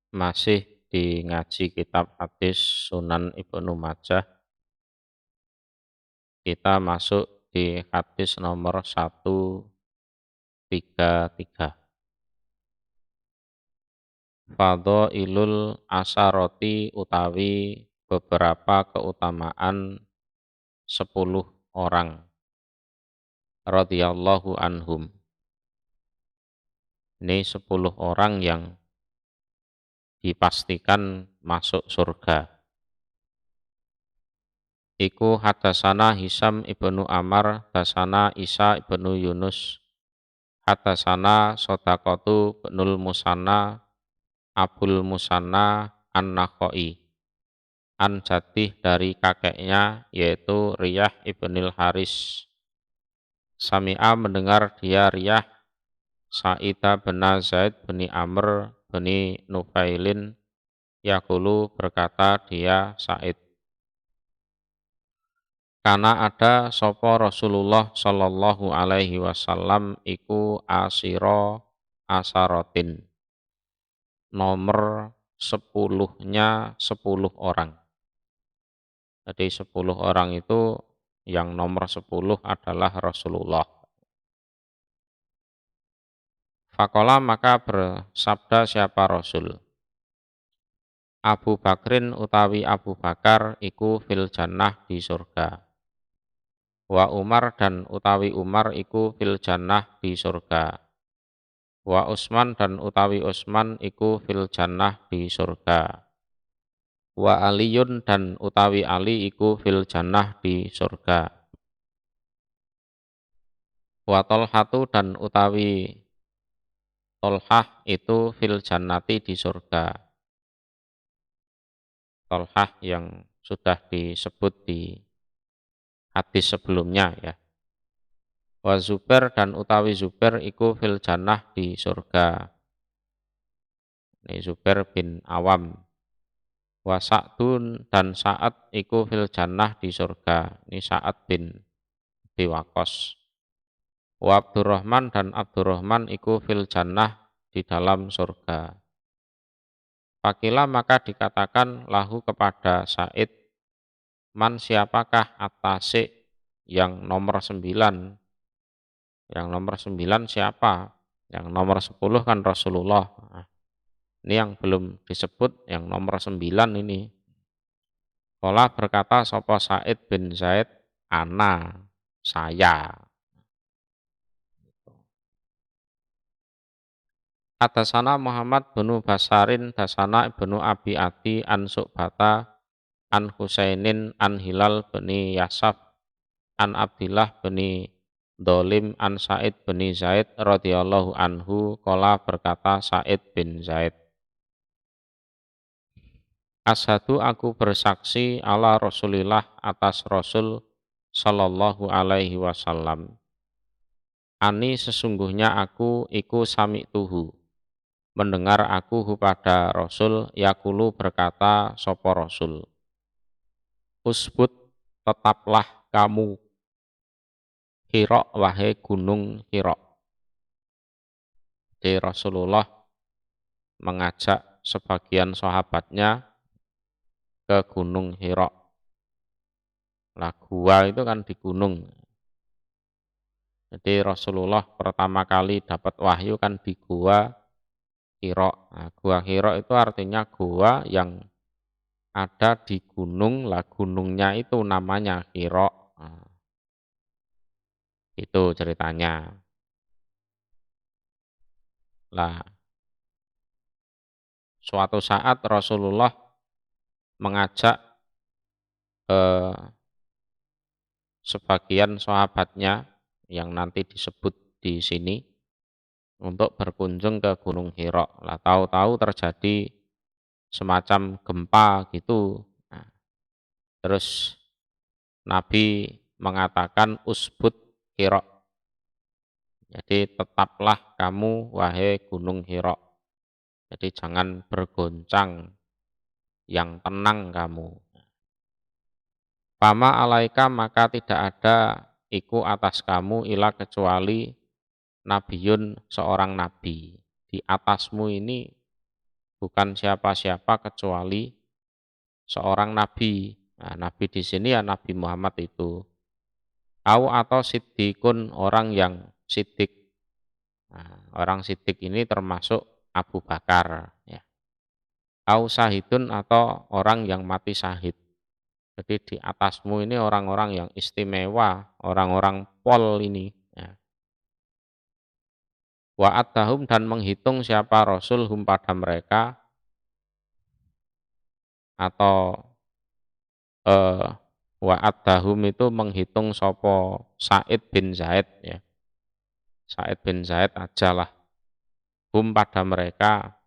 Masih di ngaji kitab hadis Sunan Ibnu Majah, kita masuk di hadis nomor 133. Fadhailul asaroti utawi beberapa keutamaan 10 orang radhiyallahu anhum. Ini 10 orang yang dipastikan masuk surga. Iku hadasana Hisam ibnu Amar, hadasana Isa ibnu Yunus, hadasana Sodaqatu ibnul Musanna, Abul Musanna An-Nakhai, an jadih dari kakeknya yaitu Riyah ibnil Haris. Sami'a mendengar dia Riyah Sa'idah bin Zaid bin Amr bin Nufailin yaqulu berkata dia Sa'id, karena ada sopo Rasulullah sallallahu alaihi wasallam iku asiro asarotin, nomor 10-nya 10 orang. Jadi 10 orang itu yang nomor 10 adalah Rasulullah. Fakola maka bersabda siapa Rasul, Abu Bakrin utawi Abu Bakar iku fil jannah di surga. Wa Umar dan utawi Umar iku fil jannah di surga. Wa Utsman dan utawi Utsman iku fil jannah di surga. Wa Aliyun dan utawi Ali iku fil jannah di surga. Wa Tolhatu dan utawi Tolhah itu fil jannati di surga. Tolhah yang sudah disebut di hadis sebelumnya ya. Wa Zubair dan utawi Zubair iku fil jannah di surga. Ini Zubair bin Awam. Wa Sa'dun dan Sa'ad iku fil jannah di surga. Ini Sa'ad bin Abi Waqqas. Wa Abdurrahman dan Abdurrahman iku fil jannah di dalam surga. Fakila maka dikatakan lahu kepada Sa'id, man siapakah at-tasik yang nomor 9? Yang nomor 9 siapa? Yang nomor 10 kan Rasulullah. Nah, ini yang belum disebut yang nomor 9 ini. Qala berkata sapa Sa'id bin Zaid, ana, saya. Hadasana Muhammad bin Basarin, dasana ibnu Abi Adi, an Su'bata, an Husainin, an Hilal bin Yasaf, an Abdillah bin Dolim, an Sa'id bin Zaid radhiyallahu anhu, qala berkata Sa'id bin Zaid, Ashadu aku bersaksi ala Rasulillah atas Rasul sallallahu alaihi wasallam. Ani sesungguhnya aku iku sami'tuhu, mendengar aku pada Rasul yakulu berkata sopo Rasul, Usbut tetaplah kamu Hira wahai gunung Hira. Jadi Rasulullah mengajak sebagian sahabatnya ke gunung Hira. Lah gua itu kan di gunung. Jadi Rasulullah pertama kali dapat wahyu kan di gua Hira. Nah, gua Hira itu artinya gua yang ada di gunung, lah gunungnya itu namanya Hira. Nah, itu ceritanya. Lah suatu saat Rasulullah mengajak sebagian sahabatnya yang nanti disebut di sini untuk berkunjung ke Gunung Hira. Lah tahu-tahu terjadi semacam gempa gitu. Nah, terus Nabi mengatakan usbut Hira. Jadi tetaplah kamu wahai Gunung Hira. Jadi jangan bergoncang, yang tenang kamu. Fama alaika maka tidak ada iku atas kamu ila kecuali nabiyun seorang nabi. Di atasmu ini bukan siapa-siapa kecuali seorang nabi. Nah, nabi di sini ya Nabi Muhammad itu. Au atau siddiqun, orang yang siddiq. Nah, orang siddiq ini termasuk Abu Bakar, ya. Au syahidun, atau orang yang mati syahid. Jadi di atasmu ini orang-orang yang istimewa, orang-orang pol ini. Ya. Wa'adahum, dan menghitung siapa Rasul hum pada mereka, atau wa'adahum itu menghitung sopo Said bin Zaid, ya. Said bin Zaid ajalah hum pada mereka,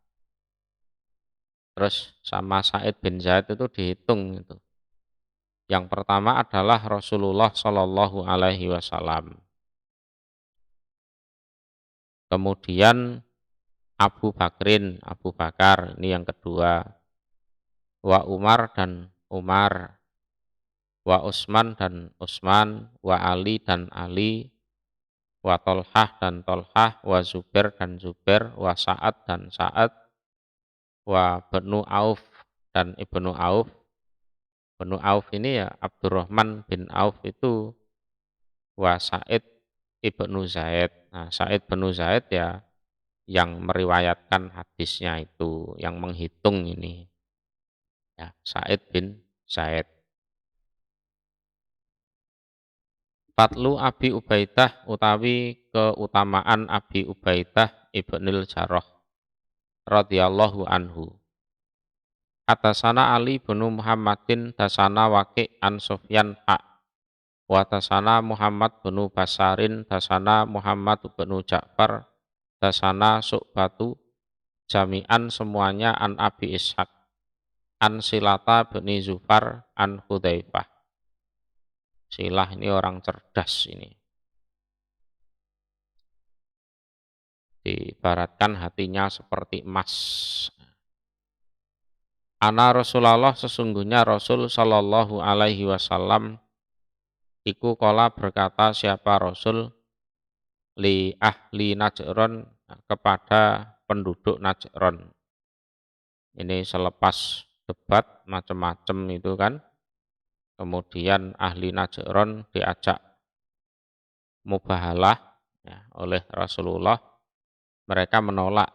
terus sama Said bin Zaid itu dihitung itu. Yang pertama adalah Rasulullah Shallallahu Alaihi Wasallam. Kemudian Abu Bakar ini yang kedua. Wa Umar, dan Umar. Wa Utsman, dan Utsman. Wa Ali, dan Ali. Wa Tolhah, dan Tolhah. Wa Zubair, dan Zubair. Wa Sa'ad, dan Sa'ad. Wa Banu Auf, dan Ibnu Auf. Banu Auf ini ya Abdurrahman bin Auf itu. Wa Sa'id ibnu Zaid. Nah, Sa'id bin Zaid ya yang meriwayatkan hadisnya itu, yang menghitung ini. Ya, Sa'id bin Zaid. Fadlu Abi Ubaidah, utawi keutamaan Abi Ubaidah ibnil Jarrah radhiyallahu anhu. Atasana Ali bin Muhammadin dasana Waqi' an Sufyan wa dasana Muhammad bin Basarin dasana Muhammad bin Ja'far dasana Su'batu, jami'an semuanya an Abi Ishaq an Silata bin Zufar an Hudzaifah. Silah ini orang cerdas ini. Diibaratkan hatinya seperti emas. Ana Rasulullah, sesungguhnya Rasul Shallallahu Alaihi Wasallam iku kola berkata, siapa Rasul, li ahli Najron, kepada penduduk Najron. Ini selepas debat macam-macam itu kan. Kemudian ahli Najron diajak mubahalah, ya, oleh Rasulullah. Mereka menolak.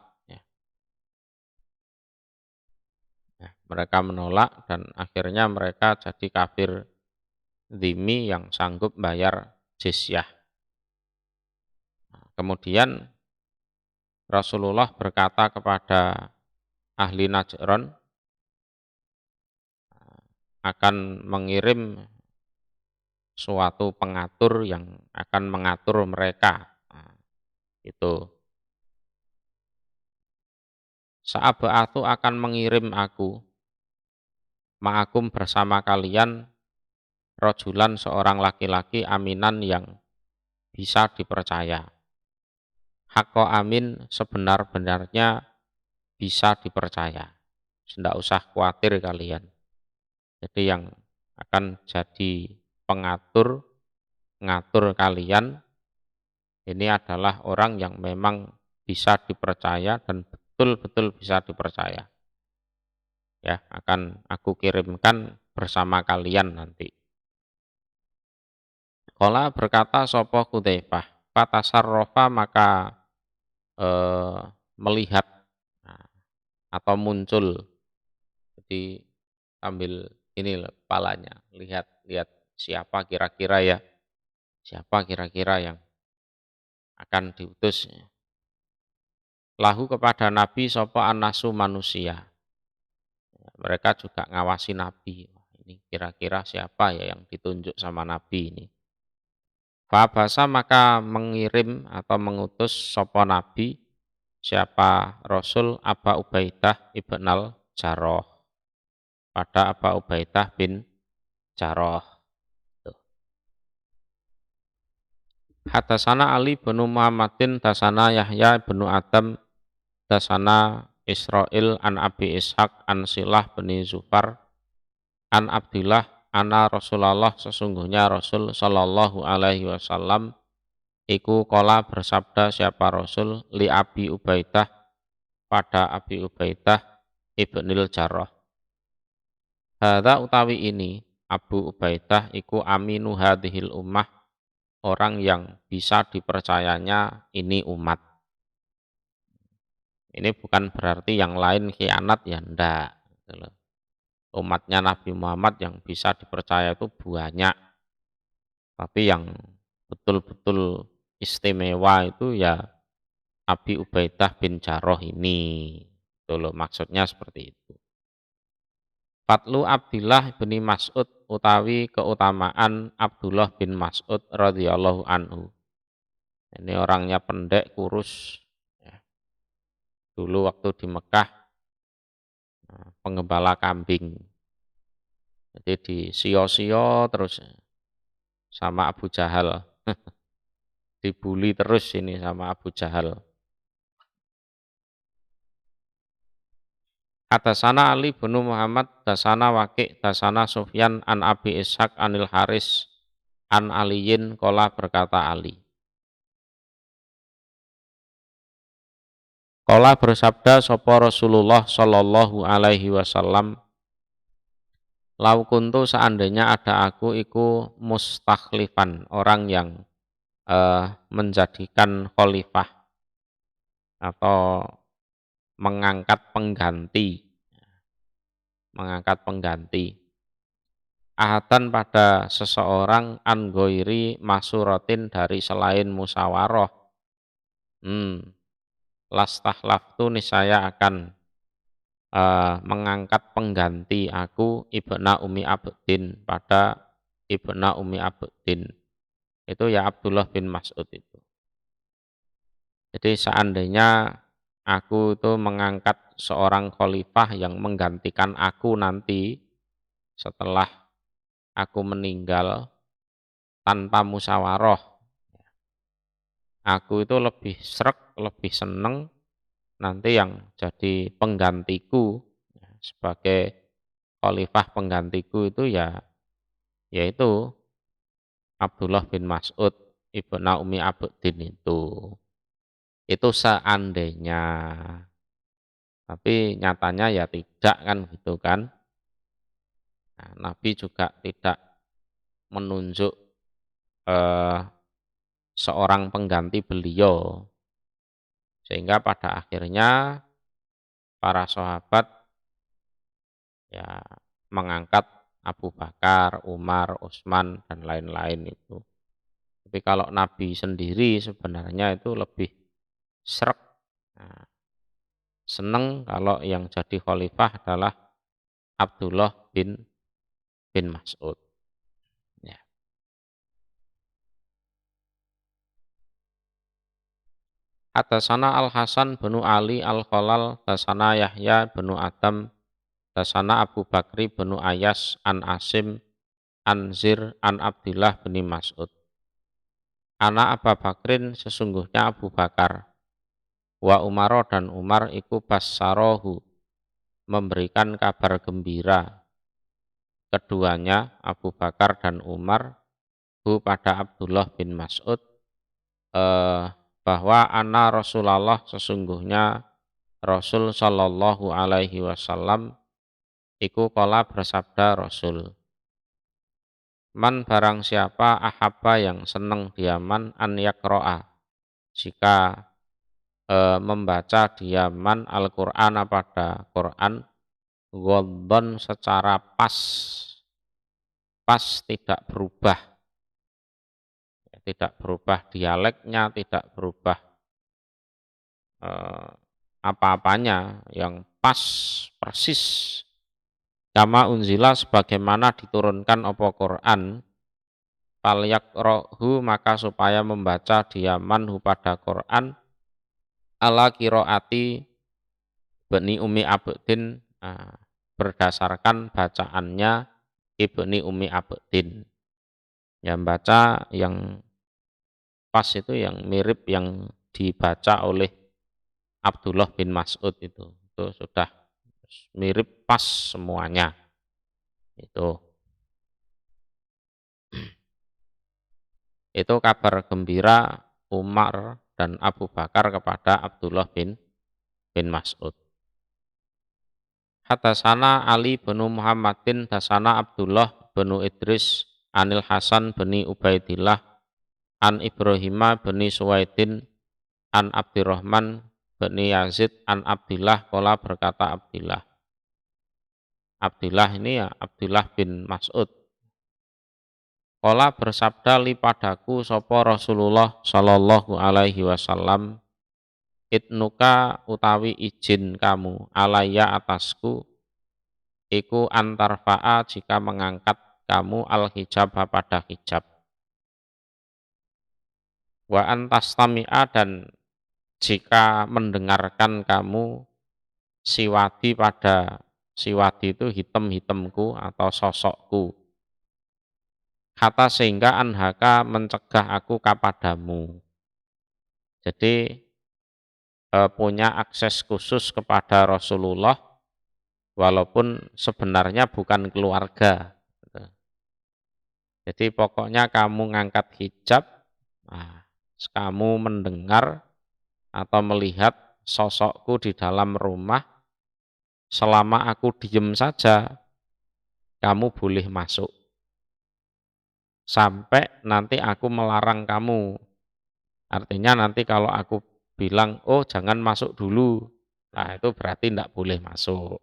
Ya, mereka menolak dan akhirnya mereka jadi kafir dhimmi yang sanggup bayar jizyah. Kemudian Rasulullah berkata kepada ahli Najron akan mengirim suatu pengatur yang akan mengatur mereka. Itu. Sa'aba'atu, akan mengirim aku, ma'akum bersama kalian, rojulan seorang laki-laki, aminan yang bisa dipercaya. Hakko amin, sebenar-benarnya bisa dipercaya. Tidak usah khawatir kalian. Jadi yang akan jadi pengatur, ngatur kalian, ini adalah orang yang memang bisa dipercaya dan betul-betul bisa dipercaya. Ya, akan aku kirimkan bersama kalian nanti. Qala, berkata sapa Hudzaifah, fatasarrafa, maka melihat, atau muncul. Jadi sambil ini kepalanya, lihat siapa kira-kira ya, siapa kira-kira yang akan diutus. Lahu, kepada Nabi, sapa annasu, manusia. Mereka juga ngawasi Nabi. Ini kira-kira siapa ya yang ditunjuk sama Nabi ini. Fabasa, maka mengirim atau mengutus sapa Nabi, siapa Rasul, Aba Ubaidah ibnal Jarrah, pada Aba Ubaidah bin Jarrah. Hadasana Ali bin Muhammadin dasana Yahya bin Adam dasana Israil an Abi Ishaq an Silah bin Zufar an Abdillah ana Rasulullah, sesungguhnya Rasul Shallallahu Alaihi Wasallam iku kola bersabda, siapa Rasul, li Abi Ubaidah, pada Abi Ubaidah, ibnil Jarrah. Hadza utawi ini Abu Ubaidah iku aminu hadhil ummah, orang yang bisa dipercayanya ini umat. Ini bukan berarti yang lain khianat ya ndak. Gitu loh. Umatnya Nabi Muhammad yang bisa dipercaya itu banyak, tapi yang betul-betul istimewa itu ya Abi Ubaidah bin Jarrah ini. Itu loh, maksudnya seperti itu. Fadlu Abdillah bin Mas'ud utawi keutamaan Abdullah bin Mas'ud radhiyallahu anhu. Ini orangnya pendek, kurus. Ya. Dulu waktu di Mekah penggembala kambing. Jadi disio-sio terus sama Abu Jahal. Dibully terus ini sama Abu Jahal. Hadasana Ali bin Muhammad, dasana Waqi', dasana Sufyan an Abi Ishaq anil Haris an Aliyin kola berkata Ali. Kola bersabda sapa Rasulullah sallallahu alaihi wasallam, lau kuntu seandainya ada aku iku mustakhlifan, orang yang menjadikan khalifah atau mengangkat pengganti ahatan pada seseorang an ghairi masuratin dari selain musyawarah. Lastahlaftu niscaya akan mengangkat pengganti aku ibna Umi Abdin pada ibna Umi Abdin. Itu ya Abdullah bin Mas'ud itu. Jadi seandainya aku itu mengangkat seorang khalifah yang menggantikan aku nanti setelah aku meninggal tanpa musyawarah, aku itu lebih srek, lebih seneng nanti yang jadi penggantiku sebagai khalifah penggantiku itu ya yaitu Abdullah bin Mas'ud ibnu Umi Abdin itu. Itu seandainya, tapi nyatanya ya tidak kan gitu kan. Nah, Nabi juga tidak menunjuk seorang pengganti beliau, sehingga pada akhirnya para sahabat ya mengangkat Abu Bakar, Umar, Utsman dan lain-lain itu. Tapi kalau Nabi sendiri sebenarnya itu lebih srek, nah, seneng kalau yang jadi khalifah adalah Abdullah bin Mas'ud. Ya. Atasana Al-Hasan bin Ali Al-Khalal, tasana Yahya bin Adam, tasana Abu Bakri bin Ayas an Asim an Zir an Abdullah bin Mas'ud. Anak Abu Bakrin sesungguhnya Abu Bakar, wa Umar dan Umar iku bassarohu memberikan kabar gembira keduanya Abu Bakar dan Umar hu pada Abdullah bin Mas'ud bahwa anna Rasulullah sesungguhnya Rasul sallallahu alaihi wasallam iku kala bersabda Rasul, man barang siapa ahabba yang seneng diaman an yakro'a jika membaca diaman Al-Qur'an pada Quran ghaddhan secara pas tidak berubah dialeknya, tidak berubah apa-apanya, yang pas persis kama unzila sebagaimana diturunkan apa Quran, falyaqrahu maka supaya membaca diaman pada Quran ala qiraati Bani Umi Abdin berdasarkan bacaannya Ibni Umi Abdin. Yang baca yang pas itu yang mirip yang dibaca oleh Abdullah bin Mas'ud itu sudah mirip pas semuanya. Itu kabar gembira Umar dan Abu Bakar kepada Abdullah bin Mas'ud. Hadatsana Ali bin Muhammadin dasana Abdullah bin Idris Anil Hasan bin Ubaidillah an Ibrahima bin Suwaidin an Abdurrahman bin Yazid an Abdillah qala berkata Abdillah. Abdillah ini ya Abdullah bin Mas'ud. Qala bersabda li padaku sapa Rasulullah sallallahu alaihi wasallam, itnuka utawi izin kamu alaya atasku iku antarfa'a jika mengangkat kamu al-hijab pada hijab wa antastami'a dan jika mendengarkan kamu siwadi pada siwadi itu hitam-hitamku atau sosokku kata sehingga anhaka mencegah aku kepadamu. Jadi punya akses khusus kepada Rasulullah walaupun sebenarnya bukan keluarga. Jadi pokoknya kamu ngangkat hijab, nah, kamu mendengar atau melihat sosokku di dalam rumah, selama aku diem saja, kamu boleh masuk. Sampai nanti aku melarang kamu. Artinya nanti kalau aku bilang, oh jangan masuk dulu, nah itu berarti tidak boleh masuk.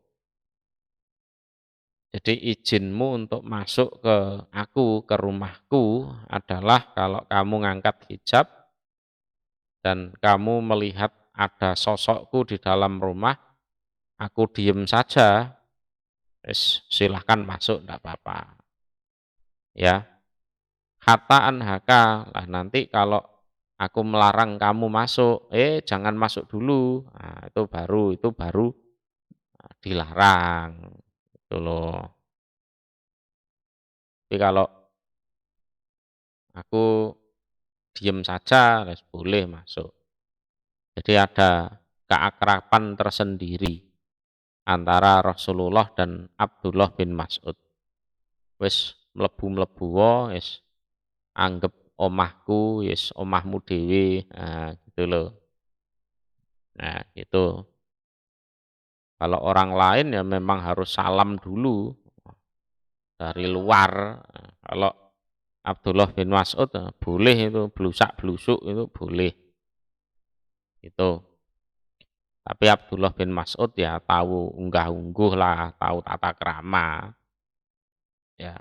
Jadi izinmu untuk masuk ke aku, ke rumahku adalah kalau kamu ngangkat hijab dan kamu melihat ada sosokku di dalam rumah, aku diem saja, silahkan masuk, tidak apa-apa. Ya, kata anhaka, lah nanti kalau aku melarang kamu masuk, jangan masuk dulu, nah, itu baru dilarang, gitu loh. Tapi kalau aku diem saja, boleh masuk. Jadi ada keakraban tersendiri antara Rasulullah dan Abdullah bin Mas'ud. Wis mlebu-mlebu wis anggap omahku, wis omahmu dhewe, nah gitu loh. Nah, gitu. Kalau orang lain ya memang harus salam dulu dari luar. Kalau Abdullah bin Mas'ud boleh itu blusak-blusuk itu boleh. Itu. Tapi Abdullah bin Mas'ud ya tahu unggah-ungguh lah, tahu tata krama. Ya,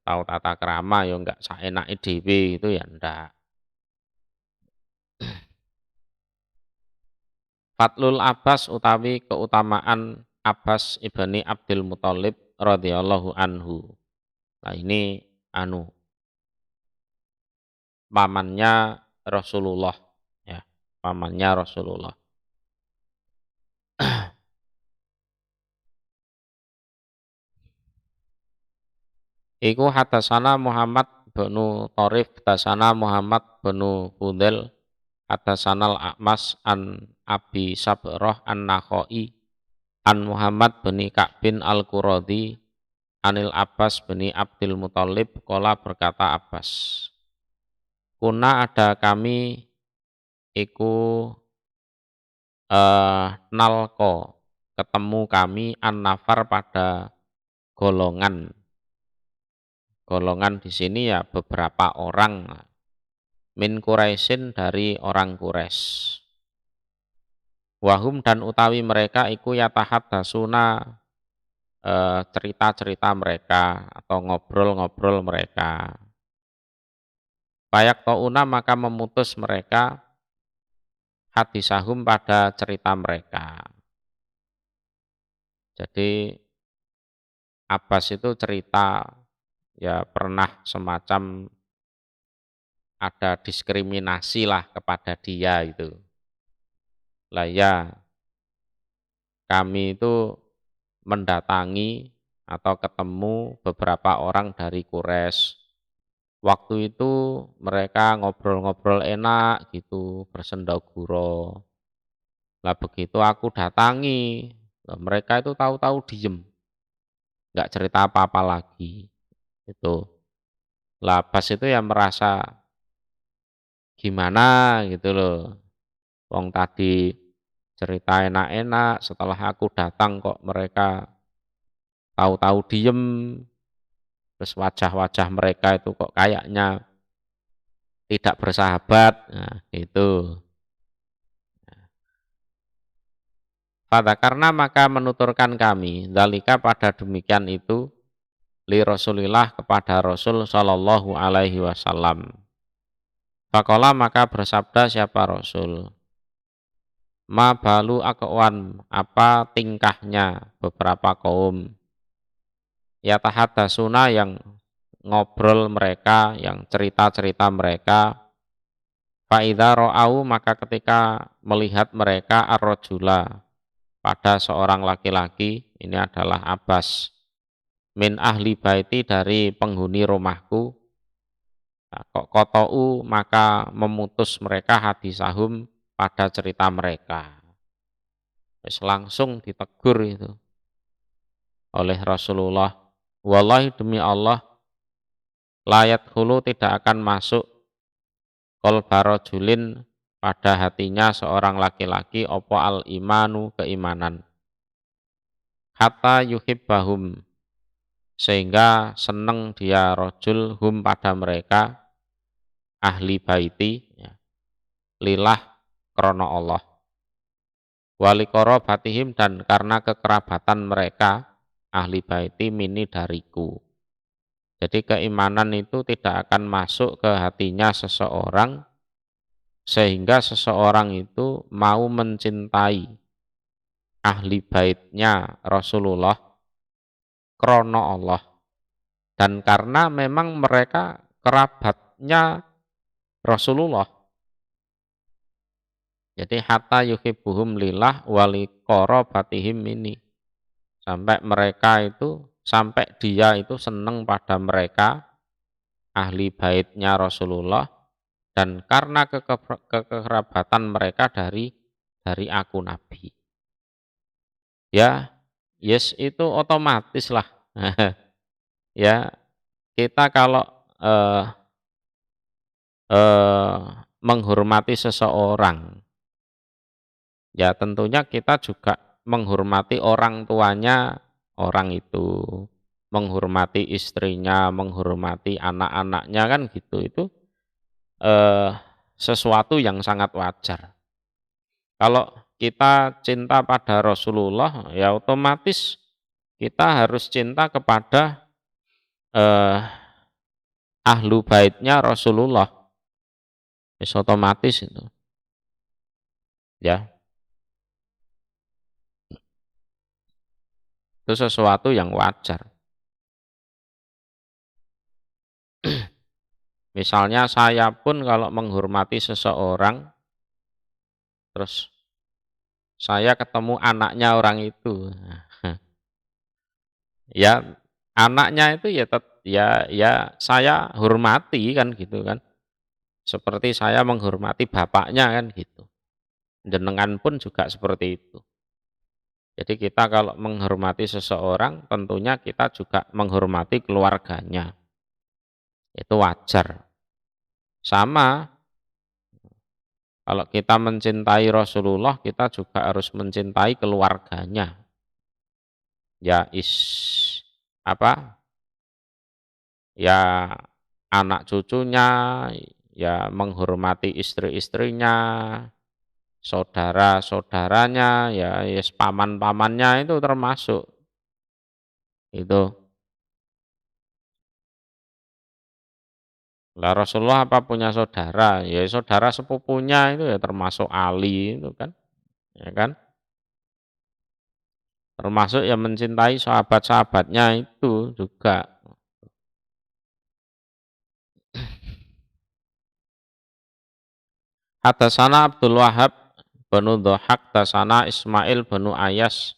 tahu tata krama ya enggak saenake dhewe itu ya ndak. Fatlul Abbas utawi keutamaan Abbas ibni Abdul Muthalib radhiyallahu anhu. Nah ini pamannya Rasulullah ya, pamannya Rasulullah. Iku hadasana Muhammad bin Tharif hadasana Muhammad bin Fudel hadasana Al-A'mas an Abi Sabrah an-Nakhai an Muhammad bin Ka'bin Al-Quradi anil Abbas bin Abdul Muthalib qala berkata Abbas, kuna ada kami iku nalko ketemu kami an-nafar pada golongan. Golongan di sini ya beberapa orang min Quraisyin dari orang Quraisy. Wahum dan utawi mereka iku yatahaddatsuna cerita-cerita mereka atau ngobrol-ngobrol mereka. Payak tauna maka memutus mereka hadisahum pada cerita mereka. Jadi Abbas itu cerita ya pernah semacam ada diskriminasi lah kepada dia itu. Lah ya kami itu mendatangi atau ketemu beberapa orang dari Quraisy. Waktu itu mereka ngobrol-ngobrol enak gitu, bersenda gurau. Lah begitu aku datangi, mereka itu tahu-tahu diem, nggak cerita apa-apa lagi. Itu. Lah pas itu ya merasa gimana gitu loh. Wong tadi cerita enak-enak, setelah aku datang kok mereka tahu-tahu diem, terus wajah-wajah mereka itu kok kayaknya tidak bersahabat, nah itu. Karena maka menuturkan kami, dalika pada demikian itu, li Rasulillah kepada Rasul Shallallahu Alaihi Wasallam. Fakola maka bersabda siapa Rasul, ma balu akwan, apa tingkahnya beberapa kaum, ya tahadasuna yang ngobrol mereka, yang cerita-cerita mereka, faidha ro'au maka ketika melihat mereka ar-rajula pada seorang laki-laki, ini adalah Abbas, min ahli baiti dari penghuni rumahku, nah, kok kotou maka memutus mereka hadisahum pada cerita mereka. Terus langsung ditegur itu oleh Rasulullah, wallahi demi Allah, layat hulu tidak akan masuk qalba rajulin pada hatinya seorang laki-laki opo al imanu keimanan, hatta yuhibbahum sehingga seneng dia rojul hum pada mereka ahli baiti ya, lillah krono Allah, wali batihim dan karena kekerabatan mereka ahli baiti mini dariku. Jadi keimanan itu tidak akan masuk ke hatinya seseorang sehingga seseorang itu mau mencintai ahli baitnya Rasulullah krono Allah, dan karena memang mereka kerabatnya Rasulullah. Jadi hatta yuhibbuhum lillah wali qarabatihim ini, sampai mereka itu, sampai dia itu senang pada mereka ahli baitnya Rasulullah, dan karena kekerabatan mereka dari aku Nabi. Ya, yes itu otomatis lah. Ya, kita kalau menghormati seseorang, ya tentunya kita juga menghormati orang tuanya orang itu, menghormati istrinya, menghormati anak-anaknya kan gitu. Itu sesuatu yang sangat wajar. Kalau kita cinta pada Rasulullah, ya otomatis kita harus cinta kepada ahlu baitnya Rasulullah. Otomatis itu. Ya. Itu sesuatu yang wajar. Misalnya saya pun kalau menghormati seseorang, terus saya ketemu anaknya orang itu, ya anaknya itu ya saya hormati kan gitu kan, seperti saya menghormati bapaknya kan gitu. Jenengan pun juga seperti itu. Jadi kita kalau menghormati seseorang, tentunya kita juga menghormati keluarganya. Itu wajar. Sama, kalau kita mencintai Rasulullah, kita juga harus mencintai keluarganya. Ya ya anak cucunya, ya menghormati istri-istrinya, saudara-saudaranya, ya yes, paman-pamannya itu termasuk. Itu. Lah Rasulullah apa punya saudara? Ya saudara sepupunya itu ya termasuk Ali itu kan. Ya kan? Termasuk yang mencintai sahabat-sahabatnya itu juga. Hadasana Abdul Wahab banu Dhohak dasana Ismail banu Ayas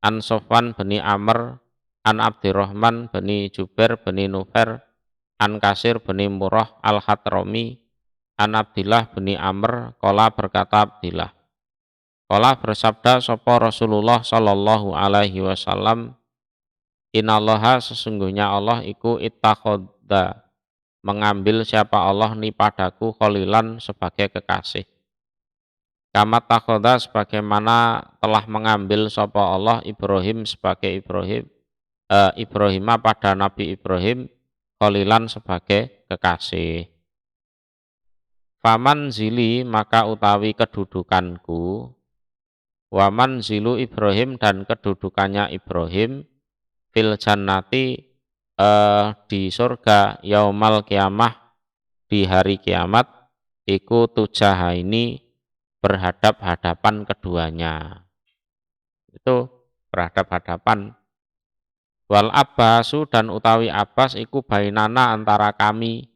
an Sofwan bani Amr an Abdurrahman bani Jubair bani Nufair an Kasir bani Murrah al-Hadrami an Abdillah bani Amr qala berkata Abdillah, qala bersabda sapa Rasulullah sallallahu alaihi wasallam, innallaha sesungguhnya Allah iku ittakhadha mengambil siapa Allah ni padaku kholilan sebagai kekasih. Kama takhoda sebagaimana telah mengambil sapa Allah Ibrahim sebagai Ibrahimah pada Nabi Ibrahim kholilan sebagai kekasih. Faman zili maka utawi kedudukanku, waman zilu Ibrahim dan kedudukannya Ibrahim fil jannati di surga yaumal kiamah di hari kiamat iku tujaha ini berhadap-hadapan keduanya. Itu berhadap-hadapan. Wal abbasu dan utawi abbas iku bainana antara kami.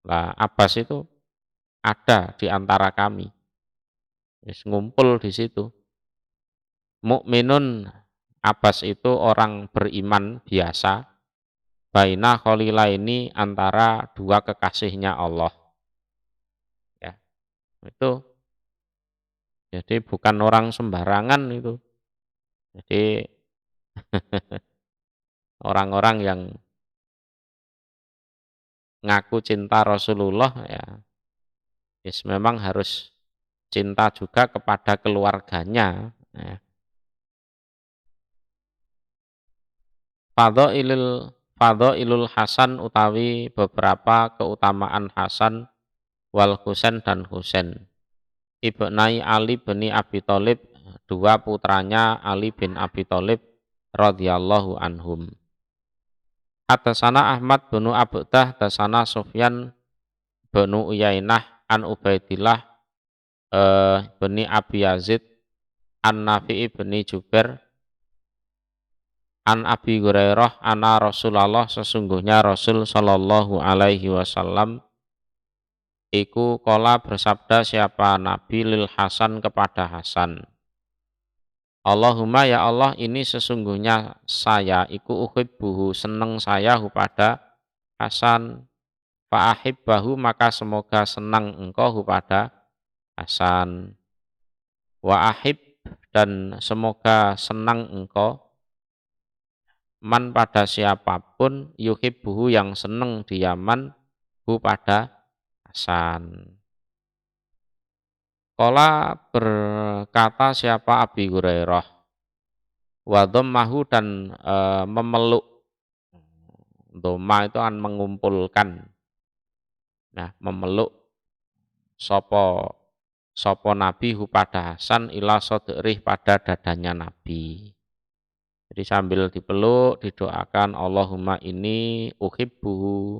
Lah abbas itu ada di antara kami. Wis ngumpul di situ. Mukminun abbas itu orang beriman biasa. Baina kholila ini antara dua kekasihnya Allah. Ya, itu jadi bukan orang sembarangan itu. Jadi orang-orang yang ngaku cinta Rasulullah ya, yes, memang harus cinta juga kepada keluarganya. Ya. Fadhailul Hasan utawi beberapa keutamaan Hasan wal Husain dan Husain. Ibnai Ali bin Abi Thalib, dua putranya Ali bin Abi Thalib radhiyallahu anhum. Atasana Ahmad bin Abdah, atasana Sufyan bin Uyainah an Ubaidillah bin Abi Yazid an Nafi'i bin Jubair an Abi Hurairah anna Rasulullah sesungguhnya Rasul sallallahu alaihi wasallam iku kola bersabda siapa Nabi lil Hasan kepada Hasan. Allahumma ya Allah ini sesungguhnya saya iku uhibbuhu seneng saya pada Hasan fa'ahibbahu maka semoga senang engkau pada Hasan wa ahib dan semoga senang engkau man pada siapapun yuhibbuhu yang seneng dia man hu pada Hasan. Qala berkata siapa Abi Hurairah wa dhammahu dan memeluk. Dhamma itu kan mengumpulkan. Nah, memeluk sopo Nabi hu pada Hasan ila sodrih pada dadanya Nabi. Jadi sambil dipeluk didoakan Allahumma ini uhibbuhu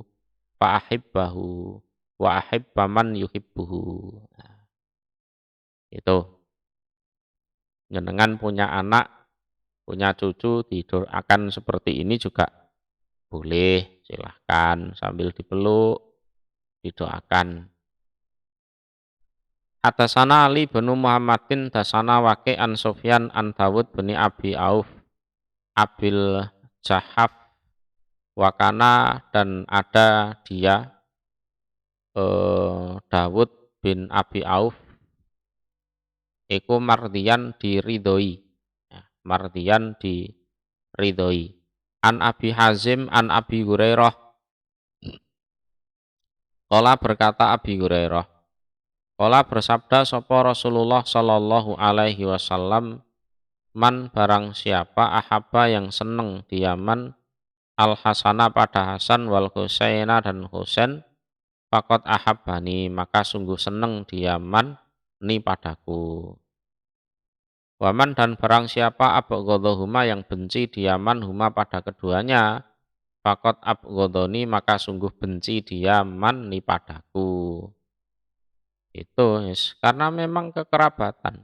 fa ahibbahu wa ahibba man yuhibbuhu. Nah, itu jenengan punya anak, punya cucu didoakan seperti ini juga boleh, silahkan sambil dipeluk didoakan. Atasana Ali bin Muhammadin dasana wake an Sufyan an Dawud bin Abi Auf Abil Jahaf wakana dan ada dia Dawud bin Abi Auf iku mardian diridhoi ya, mardian diridhoi an Abi Hazim an Abi Hurairah qala berkata Abi Hurairah qala bersabda sapa Rasulullah sallallahu alaihi wasallam man barang siapa ahabba yang seneng dia man al Hasana pada Hasan wal Husaina dan Husain faqad ahabbani maka sungguh seneng dia man ni padaku. Waman dan barang siapa abghadhahuma yang benci diaman huma pada keduanya faqad abghadhani maka sungguh benci diaman ni padaku. Itu karena memang kekerabatan.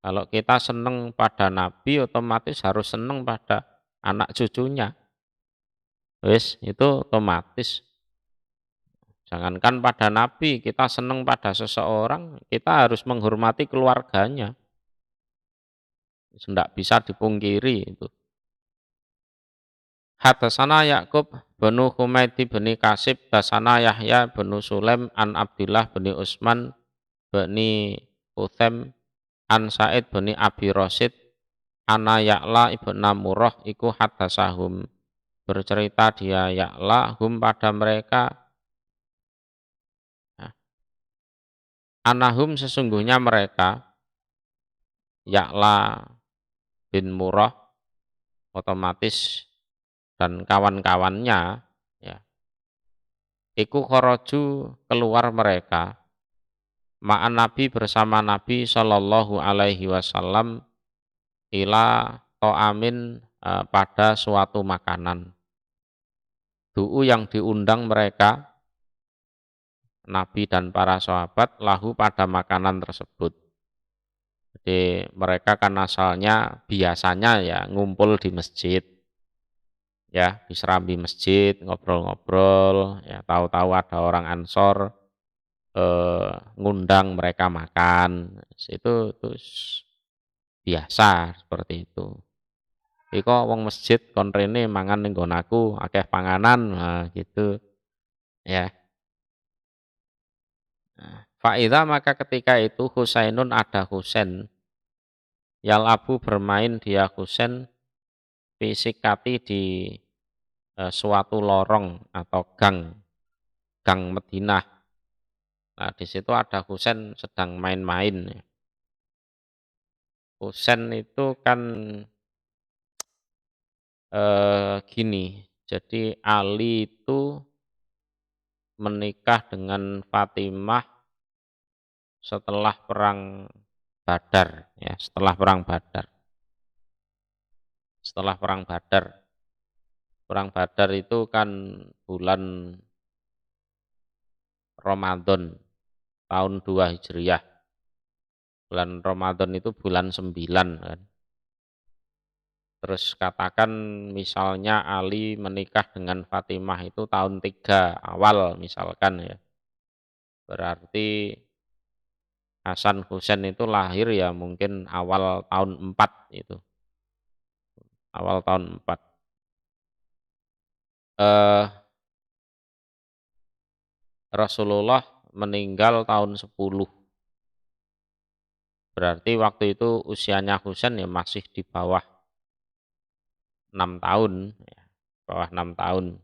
Kalau kita seneng pada Nabi otomatis harus seneng pada anak cucunya. Itu otomatis. Jangankan pada Nabi, kita senang pada seseorang, kita harus menghormati keluarganya. Tidak bisa dipungkiri itu. Hadasana Ya'qub bin Humaidi bin Kasib, dasana Yahya bin Sulaim an Abdillah bin Utsman bin Uthaim an Sa'id bin Abi Rasid ana Ya'la ibn Murrah iku hadasahum. Bercerita dia Ya'la hum pada mereka Anahum sesungguhnya mereka Ya'la bin Murrah otomatis dan kawan-kawannya ya iku kharaju keluar mereka ma'an Nabi bersama Nabi Shallallahu alaihi wasallam ila to'amin pada suatu makanan. Du'u yang diundang mereka Nabi dan para sahabat lahu pada makanan tersebut. Jadi mereka kan asalnya biasanya ya ngumpul di masjid, ya di serambi masjid ngobrol-ngobrol, ya tahu-tahu ada orang Ansor ngundang mereka makan, itu terus biasa seperti itu. Iko wong masjid kon rene mangan ning nggon aku akeh panganan, nah gitu ya. Faiza maka ketika itu Husainun ada Husain Yal Abu bermain dia Husain fisikati di suatu lorong atau gang Madinah. Nah, di situ ada Husain sedang main-main. Husain itu kan gini, jadi Ali itu menikah dengan Fatimah setelah perang Badar, ya, setelah perang Badar. Setelah perang Badar. Perang Badar itu kan bulan Ramadan tahun 2 Hijriah. Bulan Ramadan itu bulan 9 kan. Terus katakan misalnya Ali menikah dengan Fatimah itu tahun 3 awal misalkan ya. Berarti Hasan Husain itu lahir ya mungkin awal tahun 4 itu. Awal tahun 4. Rasulullah meninggal tahun 10. Berarti waktu itu usianya Husain ya masih di bawah 6 tahun, ya, bawah 6 tahun.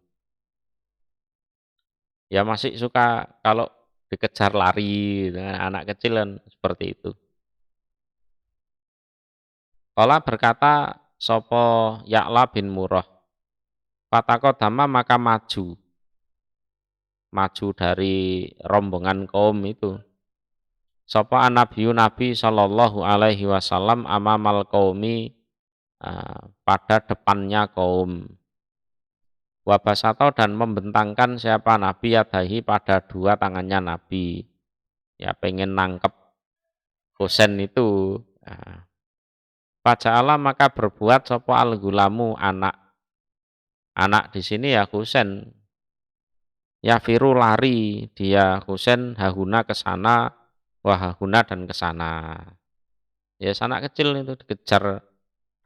Ya masih suka kalau dikejar lari, nah, anak kecil kan seperti itu. Kala berkata Sopo Ya'la bin Murrah, Fatakodama maka maju dari rombongan kaum itu. Sopo anabiyu Nabi Shallallahu alaihi wasallam amamal qaumi pada depannya kaum. Wabasato dan membentangkan siapa Nabi yadahi pada dua tangannya Nabi. Ya pengen nangkep Husain itu. Nah, Faja'ala maka berbuat sopo al-gulamu anak. Anak di sini ya Husain. Ya firu lari dia Husain hahuna ke sana, wahahuna dan ke sana. Ya anak kecil itu dikejar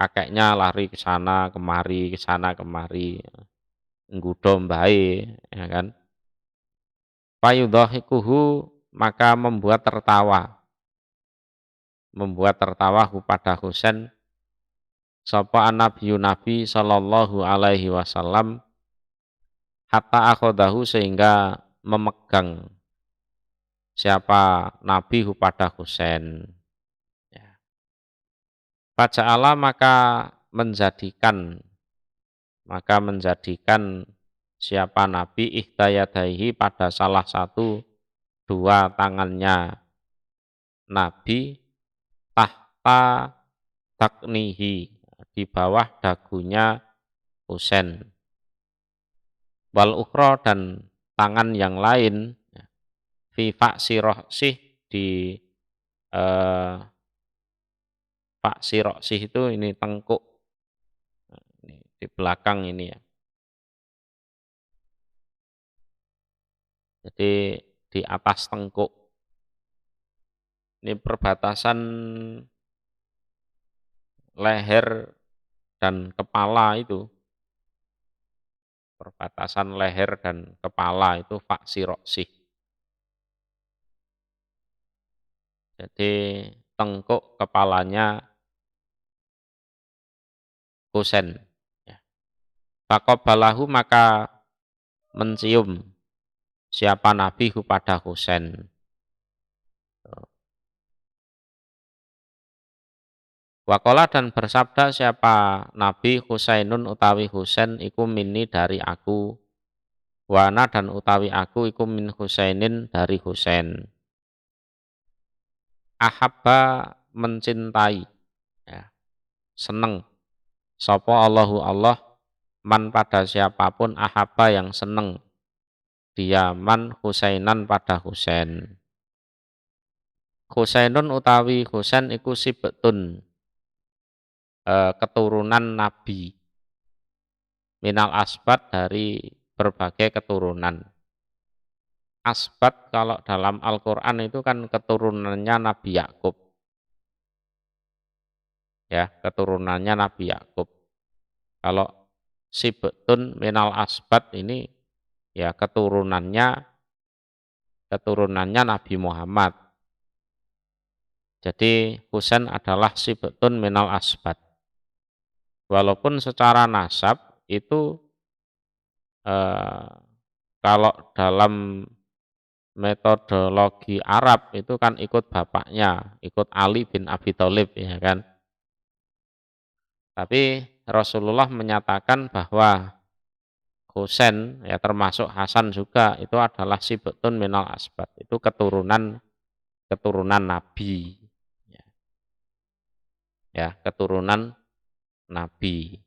kakeknya lari ke sana kemari, ke sana kemari. Nggodha mbahe, ya kan. Fayudhahikuhu maka membuat tertawa kepada Husain sapa Nabi sallallahu alaihi wasallam hatta akhodahu sehingga memegang siapa Nabi pada Husain. Ya. Faja'ala menjadikan siapa Nabi ihtayadaihi pada salah satu dua tangannya Nabi tahta taknihi di bawah dagunya Husain. Wal ukhra dan tangan yang lain fi faksi rohsih di faksi rohsih itu ini tengkuk ini, di belakang ini ya. Jadi di atas tengkuk. Ini perbatasan leher dan kepala itu. Perbatasan leher dan kepala itu faksi roksih. Jadi tengkuk kepalanya Husain. Ya. Faqabalahu maka mencium siapa Nabi pada Husain. Waqala dan bersabda siapa Nabi Husainun utawi Husain iku minni dari aku. Wana dan utawi aku iku min Husainin dari Husain. Ahabba mencintai, ya, seneng. Sopo Allahu Allah man pada siapapun ahabba yang seneng. Dia man Husainan pada Husain. Husainun utawi Husain iku sibetun, keturunan Nabi. Minal asbat dari berbagai keturunan. Asbat kalau dalam Al-Quran itu kan keturunannya Nabi Yakub. Ya, keturunannya Nabi Yakub. Kalau sibetun minal asbat ini ya keturunannya Nabi Muhammad. Jadi Husain adalah sibetun minal asbat. Walaupun secara nasab itu kalau dalam metodologi Arab itu kan ikut bapaknya, ikut Ali bin Abi Thalib, ya kan. Tapi Rasulullah menyatakan bahwa Husain ya termasuk Hasan juga itu adalah sibetun minal asbat, itu keturunan Nabi, ya, ya, keturunan Nabi.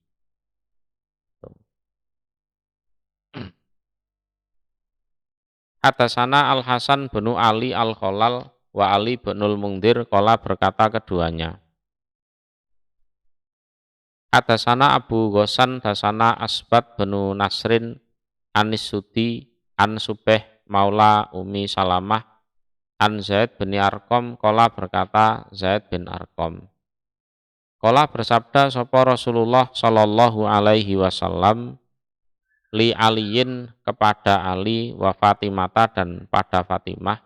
Hadasana Al Hasan bin Ali Al Khalal wa Ali binul Mungdir qala berkata keduanya. Hadasana Abu Ghassan dasana Asbat bin Nasrin Anis Sudi An Subeh Maula Umi Salamah An Zaid bin Arqam qala berkata Zaid bin Arqam. Qala bersabda sapa Rasulullah sallallahu alaihi wasallam li aliyin kepada Ali wa Fatimata dan pada Fatimah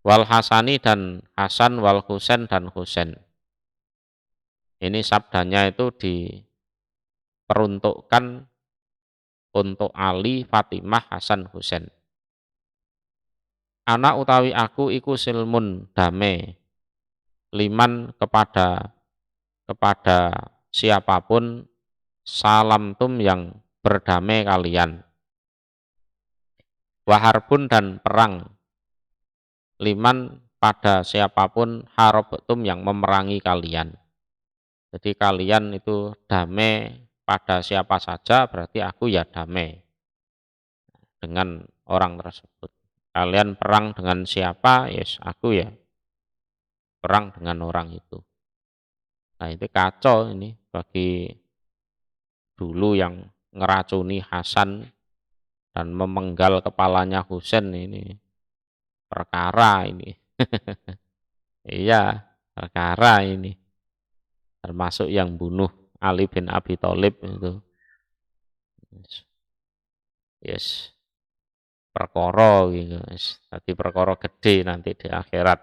wal Hasani dan Hasan wal Husain dan Husain. Ini sabdanya itu diperuntukkan untuk Ali, Fatimah, Hasan, Husain. Anak utawi aku iku silmun dame liman kepada siapapun salam tum yang berdamai kalian. Waharbun dan perang liman pada siapapun harobetum yang memerangi kalian. Jadi kalian itu damai pada siapa saja, berarti aku ya damai dengan orang tersebut. Kalian perang dengan siapa, yes aku ya perang dengan orang itu. Nah itu kacau ini bagi dulu yang ngeracuni Hasan dan memenggal kepalanya Husain ini perkara ini. Iya, perkara ini. Termasuk yang bunuh Ali bin Abi Thalib itu. Yes. Perkara gitu. Yes. Tadi perkara gede nanti di akhirat.